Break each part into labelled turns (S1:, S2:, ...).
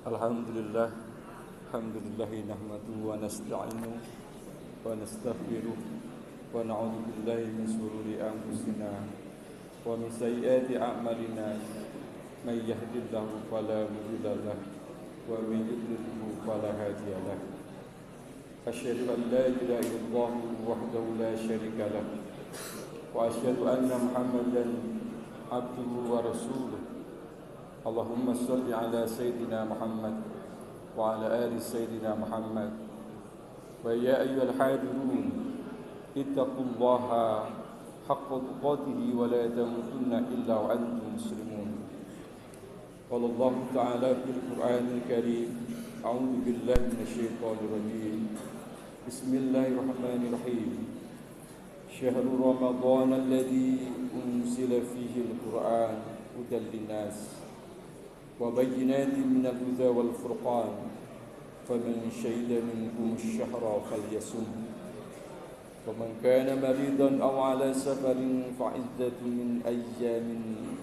S1: Alhamdulillah, alhamdulillah nahmaduhu wa nasta'inuhu wa nastaghfiruh wa na'udzu billahi min shururi anfusina wa min sayyiati a'malina. May yahdihillahu fala mudilla lahu wa may yudlilhu fala hadiya lahu. Asyhadu an la ilaha illallah wahdahu la syarika lahu wa asyhadu anna Muhammadan abduhu wa rasuluh. Allahumma salli ala Sayyidina Muhammad wa ala ali Sayyidina Muhammad. Wa ya ayyuhal hadirun ittaqullaha haqqa tuqatih wa la tamutunna illa wa antum muslimun. Qala Allah ta'ala fil Qur'anil Karim, a'udzu billahi minasyaitonir rajim. Bismillahirrahmanirrahim. Syahrul Ramadan alladzi unzila fihi al-Qur'an hudan lin-nas وبينات من الهدى والفرقان فمن شهد منكم الشهر فليصم ومن كان مريضا أو على سفر فعدة من أيام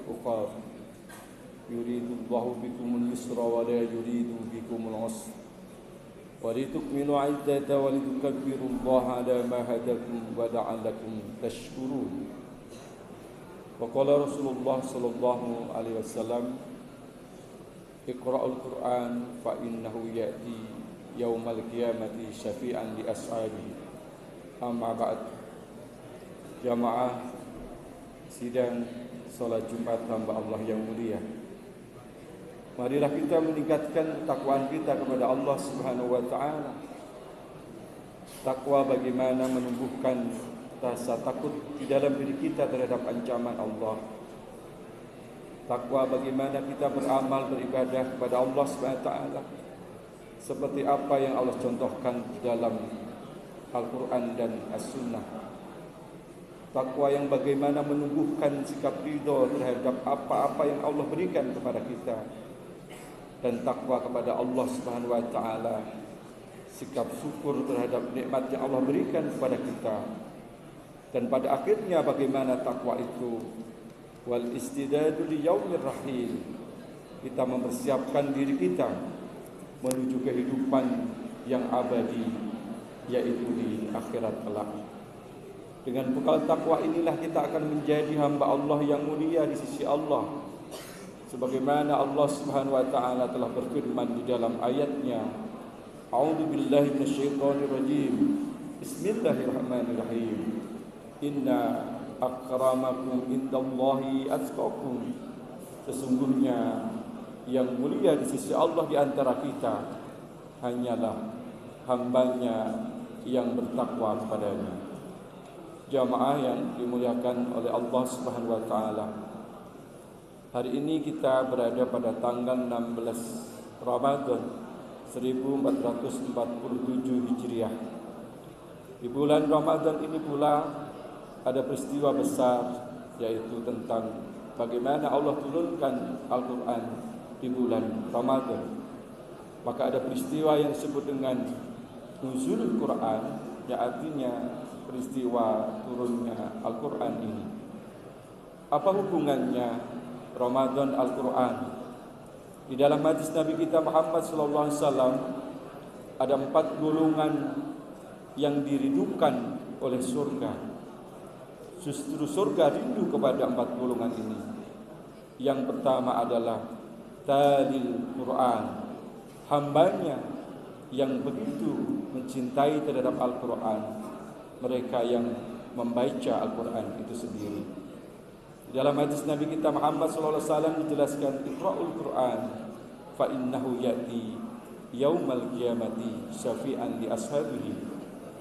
S1: أخر يريد الله بكم اليسر ولا يريد بكم العسر ولتكملوا عدة ولتكبروا الله على ما هداكم ولعلكم تشكرون. وقال رسول الله صلى الله عليه وسلم Iqra'ul Qur'an fa innahu ya'ti yaumal qiyamati syafi'an li ashabi. Amma ba'd. Jamaah sidang salat Jumat hamba Allah yang mulia, marilah kita meningkatkan takwaan kita kepada Allah Subhanahu wa taala. Takwa bagaimana menumbuhkan rasa takut di dalam diri kita terhadap ancaman Allah. Takwa bagaimana kita beramal beribadah kepada Allah SWT seperti apa yang Allah contohkan di dalam Al-Quran dan As-Sunnah. Takwa yang bagaimana menumbuhkan sikap ridha terhadap apa-apa yang Allah berikan kepada kita. Dan takwa kepada Allah SWT, sikap syukur terhadap nikmat yang Allah berikan kepada kita. Dan pada akhirnya bagaimana takwa itu wal istidadu li yaumir rahim, kita mempersiapkan diri kita menuju kehidupan yang abadi, yaitu di akhirat kelak. Dengan bekal takwa inilah kita akan menjadi hamba Allah yang mulia di sisi Allah, sebagaimana Allah Subhanahu wa taala telah berfirman di dalam ayatnya, a'udzu billahi minasyaitonir rajim, bismillahirrahmanirrahim, inna akramakum indallahi atqakum. Sesungguhnya yang mulia di sisi Allah di antara kita hanyalah hambanya yang bertakwa kepadanya. Jamaah yang dimuliakan oleh Allah Subhanahu wa taala, hari ini kita berada pada tanggal 16 Ramadan 1447 Hijriah. Di bulan Ramadan ini pula ada peristiwa besar, yaitu tentang bagaimana Allah turunkan Al-Quran di bulan Ramadan. Maka ada peristiwa yang disebut dengan Nuzulul Quran, yang artinya peristiwa turunnya Al-Quran ini. Apa hubungannya Ramadan Al-Quran? Di dalam hadis Nabi kita Muhammad SAW ada 4 golongan yang dirindukan oleh surga. Justru surga rindu kepada 4 golongan ini. Yang pertama adalah talil Quran, hambanya yang begitu mencintai terhadap Al-Quran, mereka yang membaca Al-Quran itu sendiri. Dalam hadis Nabi kita Muhammad SAW dijelaskan, Iqra'ul Quran fa innahu ya'ti yaumal qiyamati syafi'an li ashabihi.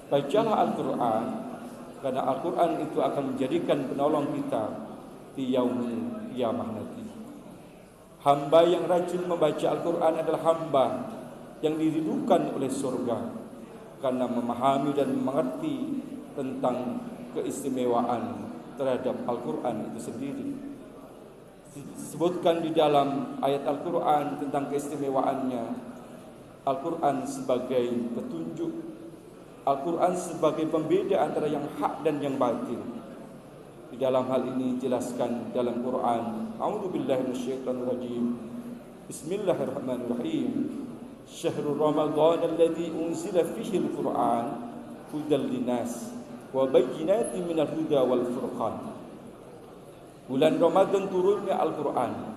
S1: Bacalah Al-Quran, karena Al-Quran itu akan menjadikan penolong kita di yaumil qiyamah nanti. Hamba yang rajin membaca Al-Quran adalah hamba yang dirindukan oleh surga, karena memahami dan mengerti tentang keistimewaan terhadap Al-Quran itu sendiri. Disebutkan di dalam ayat Al-Quran tentang keistimewaannya. Al-Quran sebagai petunjuk, Al-Quran sebagai pembeda antara yang hak dan yang batil. Di dalam hal ini dijelaskan dalam Quran, a'udzubillahi minasyaitonir rajim, Bismillahirrahmanirrahim. Syahrul Ramadan alladzi unzila fihi al-Qur'an hudal linnas wa bayyinatin minal huda wal furqan. Bulan Ramadan turunnya Al-Qur'an.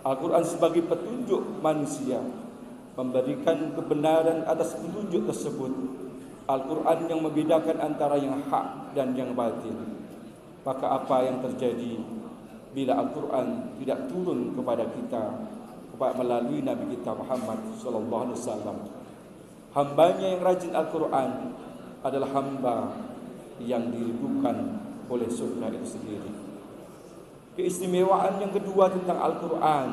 S1: Al-Quran sebagai petunjuk manusia, memberikan kebenaran atas petunjuk tersebut. Al-Quran yang membedakan antara yang hak dan yang batil. Maka apa yang terjadi bila Al-Quran tidak turun kepada kita melalui Nabi kita Muhammad sallallahu alaihi wasallam? Hambanya yang rajin Al-Quran adalah hamba yang diridhokan oleh surga itu sendiri. Keistimewaan yang kedua tentang Al-Quran.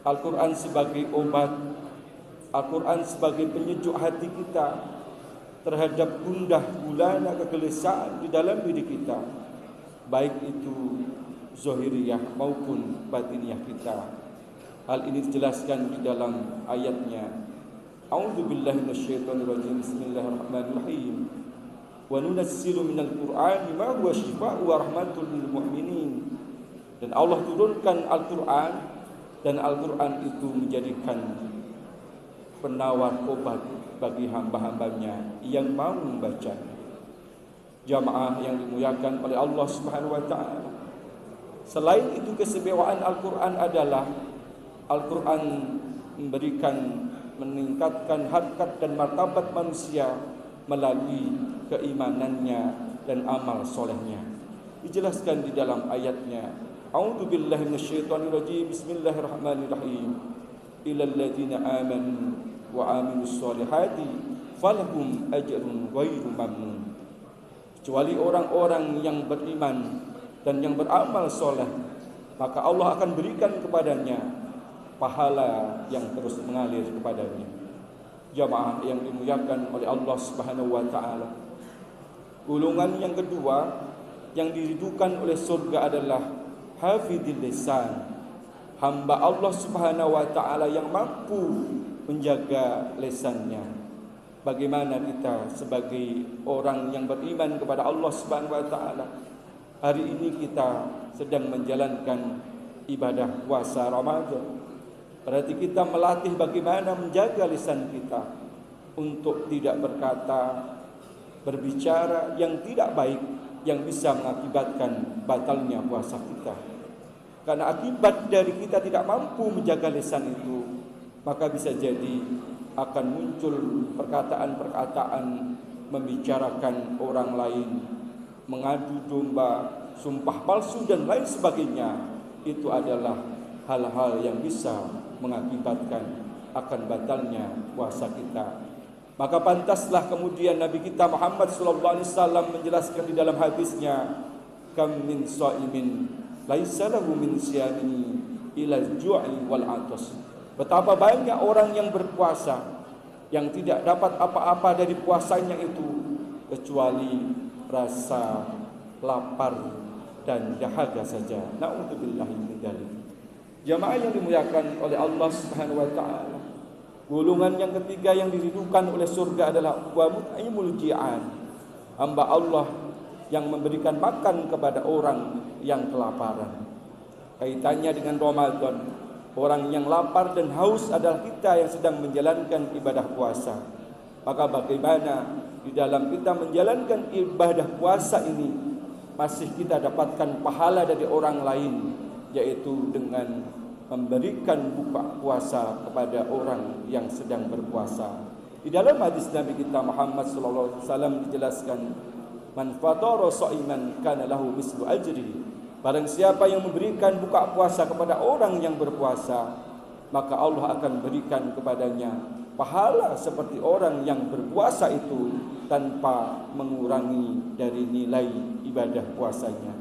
S1: Al-Quran sebagai obat, Al-Quran sebagai penyejuk hati kita terhadap gundah gulana kegelisahan di dalam diri kita, baik itu zahiriyah maupun batiniah kita. Hal ini dijelaskan di dalam ayatnya. A'udzubillahi minasyaitonirrajim. Bismillahirrahmanirrahim. Wa nunazzilu minal Qur'ani ma huwa syifaa'un wa rahmatul lil mu'minin. Dan Allah turunkan Al-Quran, dan Al-Quran itu menjadikan penawar obat bagi hamba-hambanya yang mau membaca. Jamaah yang dimuliakan oleh Allah Subhanahu wa taala. Selain itu, keistimewaan Al-Quran adalah Al-Quran meningkatkan harkat dan martabat manusia melalui keimanannya dan amal solehnya. Dijelaskan di dalam ayatnya. A'udzubillahi minasyaitonirrajim. Bismillahirrahmanirrahim. Illal ladzina amanu wa amilus solihati falahum ajrun ghairu mamnun. Kecuali orang-orang yang beriman dan yang beramal soleh, maka Allah akan berikan kepadanya pahala yang terus mengalir kepadanya. Jamaah yang dimuliakan oleh Allah Subhanahu wa taala. Golongan yang kedua yang diridhokan oleh surga adalah hafidhil lisan, hamba Allah Subhanahu wa taala yang mampu menjaga lisannya. Bagaimana kita sebagai orang yang beriman kepada Allah Subhanahu wa taala, hari ini kita sedang menjalankan ibadah puasa Ramadan. Berarti kita melatih bagaimana menjaga lisan kita untuk tidak berkata, berbicara yang tidak baik, yang bisa mengakibatkan batalnya puasa kita. Karena akibat dari kita tidak mampu menjaga lisan itu, maka bisa jadi akan muncul perkataan-perkataan membicarakan orang lain, mengadu domba, sumpah palsu dan lain sebagainya. Itu adalah hal-hal yang bisa mengakibatkan akan batalnya puasa kita. Maka pantaslah kemudian Nabi kita Muhammad sallallahu alaihi wasallam menjelaskan di dalam hadisnya, kam min shaimin laisa lahu min siyamihi ila al-ju'i wal 'atas. Betapa banyak orang yang berpuasa yang tidak dapat apa-apa dari puasanya itu kecuali rasa lapar dan dahaga saja. Na'udzubillahi min dzalik. Jamaah yang dimuliakan oleh Allah Subhanahu wa taala. Golongan yang ketiga yang diridhokan oleh surga adalah wa mut'imul ji'an, hamba Allah yang memberikan makan kepada orang yang kelaparan. Kaitannya dengan Ramadan, orang yang lapar dan haus adalah kita yang sedang menjalankan ibadah puasa. Maka bagaimana di dalam kita menjalankan ibadah puasa ini masih kita dapatkan pahala dari orang lain, yaitu dengan memberikan buka puasa kepada orang yang sedang berpuasa. Di dalam hadis Nabi kita Muhammad sallallahu alaihi wasallam dijelaskan, man fatara sha'iman kana lahu mislu ajri. Barang siapa yang memberikan buka puasa kepada orang yang berpuasa, maka Allah akan berikan kepadanya pahala seperti orang yang berpuasa itu tanpa mengurangi dari nilai ibadah puasanya.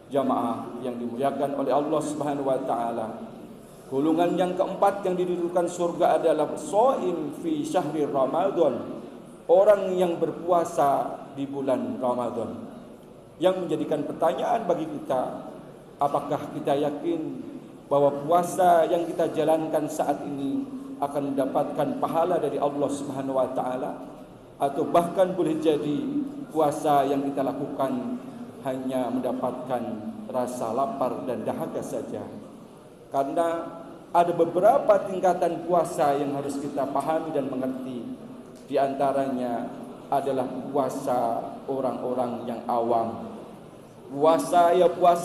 S1: Jamaah yang dimuliakan oleh Allah Subhanahu wa taala, golongan yang keempat yang diridhokan surga adalah shaim fi syahri Ramadan, orang yang berpuasa di bulan Ramadan. Yang menjadikan pertanyaan bagi kita, apakah kita yakin bahwa puasa yang kita jalankan saat ini akan mendapatkan pahala dari Allah Subhanahu wa taala, atau bahkan boleh jadi puasa yang kita lakukan hanya mendapatkan rasa lapar dan dahaga saja. Karena ada beberapa tingkatan puasa yang harus kita pahami dan mengerti. Di antaranya adalah puasa orang-orang yang awam. Puasa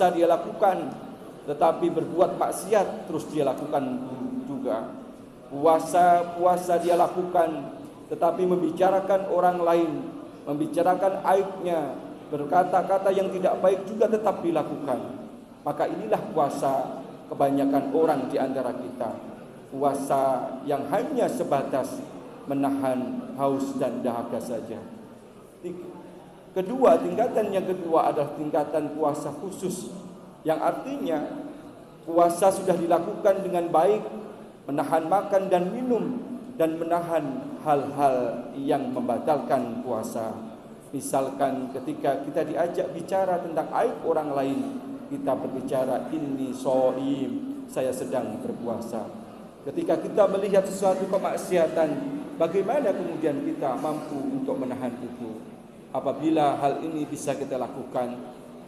S1: dia lakukan, tetapi berbuat maksiat terus dia lakukan juga. Puasa dia lakukan, tetapi membicarakan orang lain, membicarakan aibnya, berkata-kata yang tidak baik juga tetap dilakukan. Maka inilah puasa kebanyakan orang di antara kita. Puasa yang hanya sebatas menahan haus dan dahaga saja. Tingkatan yang kedua adalah tingkatan puasa khusus, yang artinya puasa sudah dilakukan dengan baik, menahan makan dan minum, dan menahan hal-hal yang membatalkan puasa. Misalkan ketika kita diajak bicara tentang aib orang lain, kita berbicara inni shaim, saya sedang berpuasa. Ketika kita melihat sesuatu kemaksiatan, bagaimana kemudian kita mampu untuk menahan itu? Apabila hal ini bisa kita lakukan,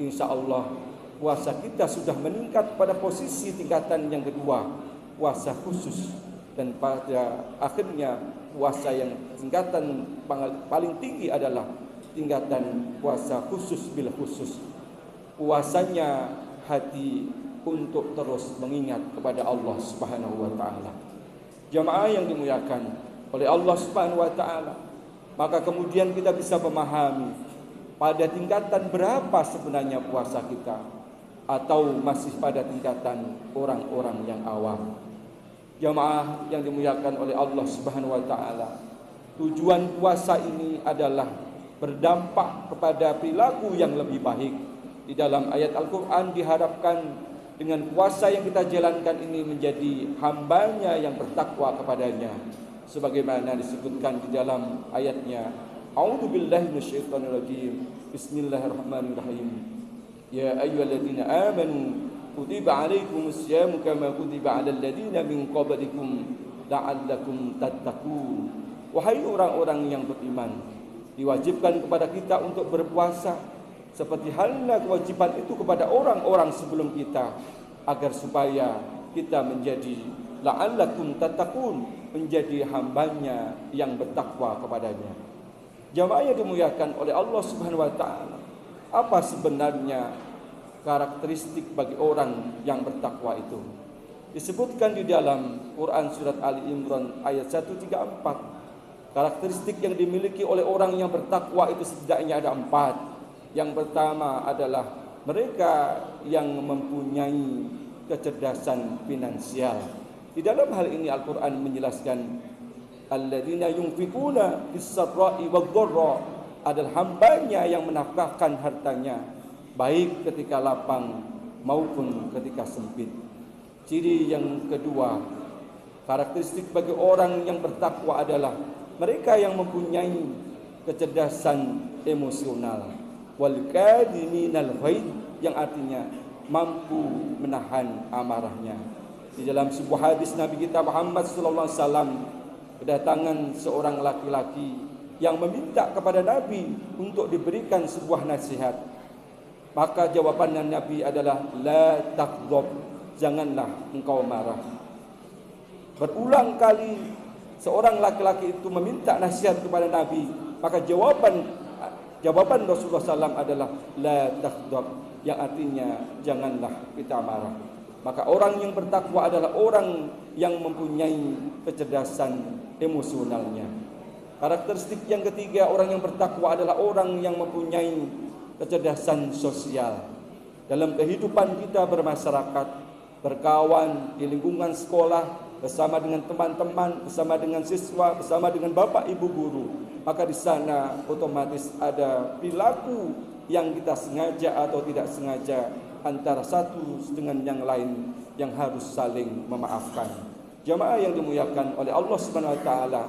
S1: insya Allah puasa kita sudah meningkat pada posisi tingkatan yang kedua, puasa khusus. Dan pada akhirnya puasa yang tingkatan paling tinggi adalah tingkatan puasa khusus bil khusus. Puasanya hati untuk terus mengingat kepada Allah Subhanahu wa taala. Jamaah yang dimuliakan oleh Allah Subhanahu wa taala, maka kemudian kita bisa memahami pada tingkatan berapa sebenarnya puasa kita, atau masih pada tingkatan orang-orang yang awam. Jamaah yang dimuliakan oleh Allah Subhanahu wa taala, tujuan puasa ini adalah berdampak kepada perilaku yang lebih baik. Di dalam ayat Al-Quran diharapkan dengan puasa yang kita jalankan ini menjadi hambanya yang bertakwa kepadanya, sebagaimana disebutkan di dalam ayatnya, A'udzubillahi minasyaitonirrajim, Bismillahirrahmanirrahim. Ya ayyuhalladzina amanu kutiba alaikumus syamu kama kutiba alal ladzina min qablikum la'allakum tattaqun. Wahai orang-orang yang beriman, diwajibkan kepada kita untuk berpuasa seperti halnya kewajiban itu kepada orang-orang sebelum kita, agar supaya kita menjadi la'allakum tattaqun, menjadi hambanya yang bertakwa kepadanya. Jamaah yang dimuliakan oleh Allah Subhanahu wa taala, apa sebenarnya karakteristik bagi orang yang bertakwa itu? Disebutkan di dalam Quran surat Ali Imran ayat 134. Karakteristik yang dimiliki oleh orang yang bertakwa itu setidaknya ada 4. Yang pertama adalah mereka yang mempunyai kecerdasan finansial. Di dalam hal ini Al-Quran menjelaskan, alladzina yunfikuna fis-sarra'i wad-dharra, adalah hambanya yang menafkahkan hartanya baik ketika lapang maupun ketika sempit. Ciri yang kedua, karakteristik bagi orang yang bertakwa adalah mereka yang mempunyai kecerdasan emosional, wal kadhiminal ghaidh, yang artinya mampu menahan amarahnya. Di dalam sebuah hadis Nabi kita Muhammad sallallahu alaihi wasallam, kedatangan seorang laki-laki yang meminta kepada Nabi untuk diberikan sebuah nasihat. Maka jawabannya Nabi adalah la taghdab, janganlah engkau marah. Berulang kali seorang laki-laki itu meminta nasihat kepada Nabi, maka jawaban Rasulullah SAW adalah la taghdab, yang artinya janganlah kita marah. Maka orang yang bertakwa adalah orang yang mempunyai kecerdasan emosionalnya. Karakteristik yang ketiga, orang yang bertakwa adalah orang yang mempunyai kecerdasan sosial. Dalam kehidupan kita bermasyarakat, berkawan di lingkungan sekolah, bersama dengan teman-teman, bersama dengan siswa, bersama dengan bapak ibu guru, maka di sana otomatis ada perilaku yang kita sengaja atau tidak sengaja antara satu dengan yang lain yang harus saling memaafkan. Jamaah yang dimuliakan oleh Allah Subhanahu wa taala,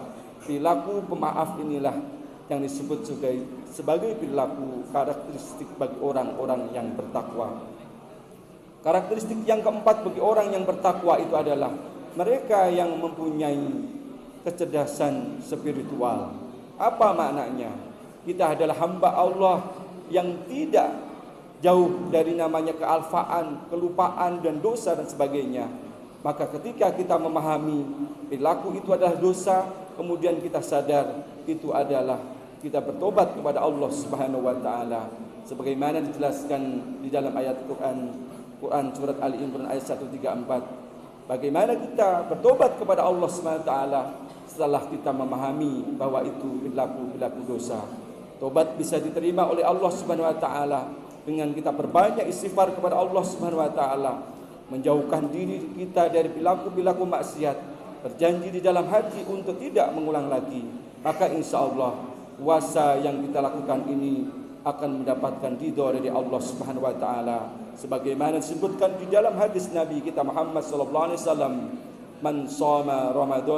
S1: perilaku pemaaf inilah yang disebut sebagai perilaku karakteristik bagi orang-orang yang bertakwa. Karakteristik yang keempat bagi orang yang bertakwa itu adalah mereka yang mempunyai kecerdasan spiritual. Apa maknanya? Kita adalah hamba Allah yang tidak jauh dari namanya kealfaan, kelupaan dan dosa dan sebagainya. Maka ketika kita memahami perilaku itu adalah dosa, kemudian kita sadar itu adalah kita bertobat kepada Allah Subhanahu wa taala, sebagaimana dijelaskan di dalam ayat Quran surat Ali Imran ayat 134. Bagaimana kita bertobat kepada Allah Subhanahu wa taala setelah kita memahami bahwa itu perilaku dosa. Tobat bisa diterima oleh Allah Subhanahu wa taala dengan kita berbanyak istighfar kepada Allah Subhanahu wa taala, menjauhkan diri kita dari perilaku maksiat, berjanji di dalam hati untuk tidak mengulang lagi. Maka insya Allah puasa yang kita lakukan ini akan mendapatkan ridha dari Allah Subhanahu wa taala, sebagaimana disebutkan di dalam hadis Nabi kita Muhammad sallallahu alaihi wasallam, man shoma Ramadan